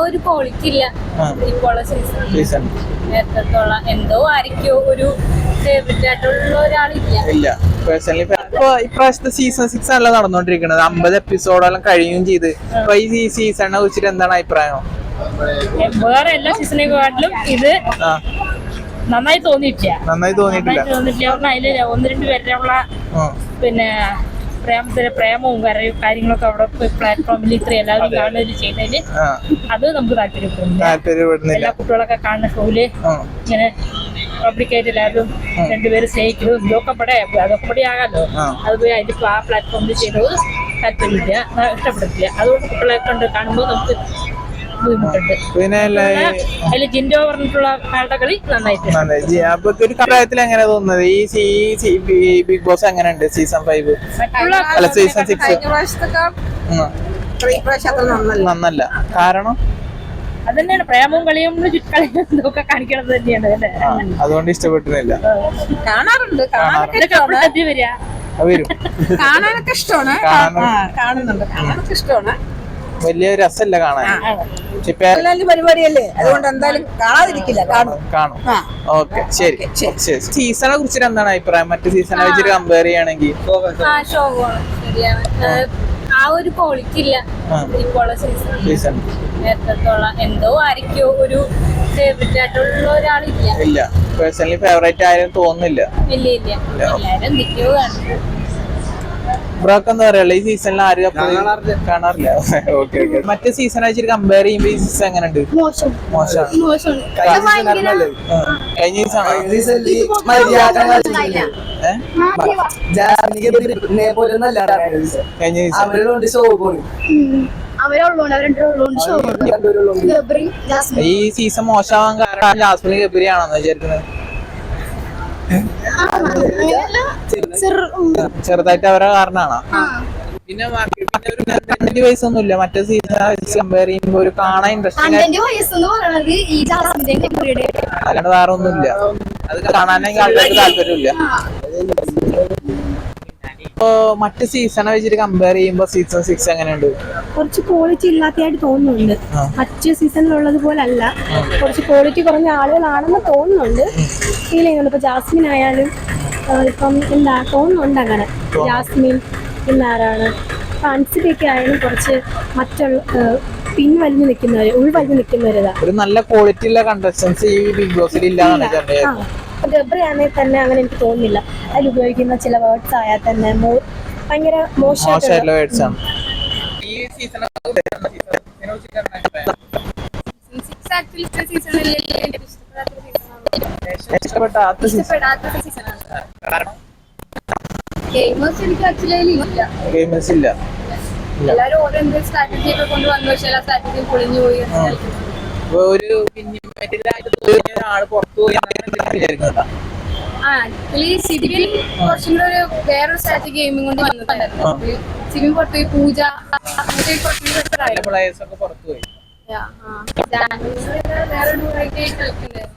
ഒരു ക്വാളിറ്റി ഇല്ല ഇപ്പോൾ സീസൺ നേരത്തോളം. എന്തോ ആയിരിക്കോ ഒരു ഫേവറേറ്റ് ആയിട്ടുള്ള ഒരാളില്ല. ഇപ്പൊ ഇപ്രാവശ്യത്തെ സീസൺ 6 ആണല്ലോ നടന്നുകൊണ്ടിരിക്കുന്നത്. 50 എപ്പിസോഡെല്ലാം കഴിയുകയും ചെയ്ത്. അപ്പൊ ഈ സീസണിനെ കുറിച്ചിട്ട് എന്താണ് അഭിപ്രായം? വേറെ എല്ലാ സീസണിനെക്കാട്ടിലും ഇത് നന്നായി തോന്നിയിട്ടില്ല. അതില് 1-2 പേരുള്ള പിന്നെ പ്രേമവും കാര്യങ്ങളൊക്കെ അവിടെ പ്ലാറ്റ്ഫോമിൽ ഇത്ര എല്ലാവരും കാണുന്നതിൽ ചെയ്യുന്നതില് അത് നമുക്ക് താല്പര്യപ്പെടുന്നില്ല. എല്ലാ കുട്ടികളൊക്കെ കാണുന്ന ഷോയില് ഇങ്ങനെ പബ്ലിക്കായിട്ട് എല്ലാവരും രണ്ടുപേരും സ്നേഹിക്കുന്നു. അതൊക്കെ ആകാമല്ലോ. അത് പോയി അതിൽ ആ പ്ലാറ്റ്ഫോമിൽ ചെയ്യുന്നത് താല്പര്യമില്ല, ഇഷ്ടപ്പെടത്തില്ല. അതുകൊണ്ട് കുട്ടികളെ കൊണ്ട് കാണുമ്പോൾ നമുക്ക് ബുദ്ധിമുട്ടുണ്ട്. പിന്നെ അതില് ജിൻഡോ പറഞ്ഞിട്ടുള്ള ആളുടെ കളി നന്നായിട്ട്. അപ്പൊ ഒരു അഭിപ്രായത്തിൽ എങ്ങനെ തോന്നുന്നത് ഈ ബിഗ് ബോസ് എങ്ങനെയുണ്ട് സീസൺ 5 അല്ല സീസൺ 6? നന്നല്ല. കാരണം അതന്നെയാണ് പ്രേമവും കളിയും കളിയും ഒക്കെ കാണിക്കണത് തന്നെയാണ് അല്ലേ. അതുകൊണ്ട് ഇഷ്ടപ്പെട്ടില്ല. കാണാറുണ്ട്, വരും. കാണാനൊക്കെ ഇഷ്ടമാണ്, കാണുന്നുണ്ട്, കാണാനൊക്കെ ഇഷ്ടമാണ്. വലിയ രസമല്ല കാണാൻ. പരിപാടിയല്ലേ, അതുകൊണ്ട് എന്തായാലും കാണാതിരിക്കില്ല, കാണും. ഓക്കെ, ശരി. സീസണെ കുറിച്ചിട്ട് എന്താണ് അഭിപ്രായം? മറ്റു സീസണെ വെച്ചിട്ട് കമ്പയർ ചെയ്യുകയാണെങ്കിൽ ആ ഒരു ക്വാളിറ്റി ഇല്ല ഇപ്പോൾ സീസൺ നേരത്തോളം. എന്തോ ആയിരിക്കോ ഒരു ഫേവറേറ്റ് ആയിട്ടുള്ള ഒരാളില്ല. പേഴ്സണലി ഫേവറേറ്റ് ആരും തോന്നുന്നില്ല. ഇല്ല എല്ലാരും എന്തൊക്കെയോ കാണും. ബ്രോക്ക് എന്താ പറയാ, ഈ സീസണിൽ ആരും കാണാറില്ല. ഓക്കെ. മറ്റേ സീസൺ വെച്ചിട്ട് കമ്പയർ ചെയ്യുമ്പോ ഈ സീസൺ എങ്ങനെയുണ്ട്? മോശമാണ്. കഴിഞ്ഞ ഈ സീസൺ മോശമാവാൻ കാരണം ജാസ്മിൻ ഗബ്രി ആണെന്ന് വിചാരിക്കുന്നത്. ചെറുതായിട്ട് അവരെ കാരണാണോ? പിന്നെ ഒരു വയസ്സൊന്നുമില്ല. മറ്റേ സീസൺ കമ്പയർ ചെയ്യുമ്പോ ഒരു കാണാൻ ഇൻട്രസ്റ്റിംഗ് അല്ലാണ്ട് വേറെ ഒന്നുമില്ല. അത് കാണാനെങ്കിൽ ആൾക്കാർക്ക് താല്പര്യമില്ല. ഇപ്പൊ മറ്റു സീസണെ വെച്ചിട്ട് കമ്പയർ ചെയ്യുമ്പോ സീസൺ 6 എങ്ങനെയുണ്ട്? കുറച്ച് ക്വാളിറ്റി ഇല്ലാത്തതായിട്ട് തോന്നുന്നുണ്ട്. മറ്റു സീസണിലുള്ളത് പോലെ അല്ല, കുറച്ച് ക്വാളിറ്റി കുറഞ്ഞ ആളുകളാണെന്ന് തോന്നുന്നുണ്ട്, ഫീൽ ചെയ്യുന്നുണ്ട്. ഇപ്പൊ ജാസ്മിൻ ആയാലും ഇപ്പം എന്താ തോന്നുന്നുണ്ട് അങ്ങനെ. ജാസ്മിൻ പിന്നെ ആരാണ് അൻസിബയൊക്കെ ആയാലും കുറച്ച് മറ്റുള്ള പിൻവലിഞ്ഞു നിൽക്കുന്നവര്, ഉൾവലിഞ്ഞു നിൽക്കുന്നവരിതാ. ഒരു നല്ല ക്വാളിറ്റി ഉള്ള കണ്ടസ്റ്റൻസ് ഈ ബിഗ് ബോസിൽ ഇല്ലാന്നാണ്. ഗബ്രിയാണെങ്കിൽ തന്നെ അങ്ങനെ എനിക്ക് തോന്നുന്നില്ല. അതിൽ ഉപയോഗിക്കുന്ന ചില വേർഡ്സ് ആയാൽ തന്നെ ഭയങ്കര മോശമായിട്ടുള്ള വേർഡ്സ് ആണ്. എല്ലാരും ഓരോ സ്ട്രാറ്റജി ഒക്കെ കൊണ്ടുവന്നു, പക്ഷേ ആ സ്ട്രാറ്റജി പൊളിഞ്ഞു പോയി. ഒരു ഒരാള് പുറത്തു പോയി ആക്ച്വലി സിബിൻ കുറച്ചും കൂടെ ഒരു വേറൊരു സ്ട്രാറ്റജി ഗെയിമിംഗ് കൊണ്ട് വന്നിട്ടുണ്ടായിരുന്നു. സിബിൻ പുറത്തുപോയി, പൂജ പ്ലേയേഴ്സ് ഒക്കെ പുറത്തു പോയി. വേറൊരു കളിക്കുന്നുണ്ടായിരുന്നു.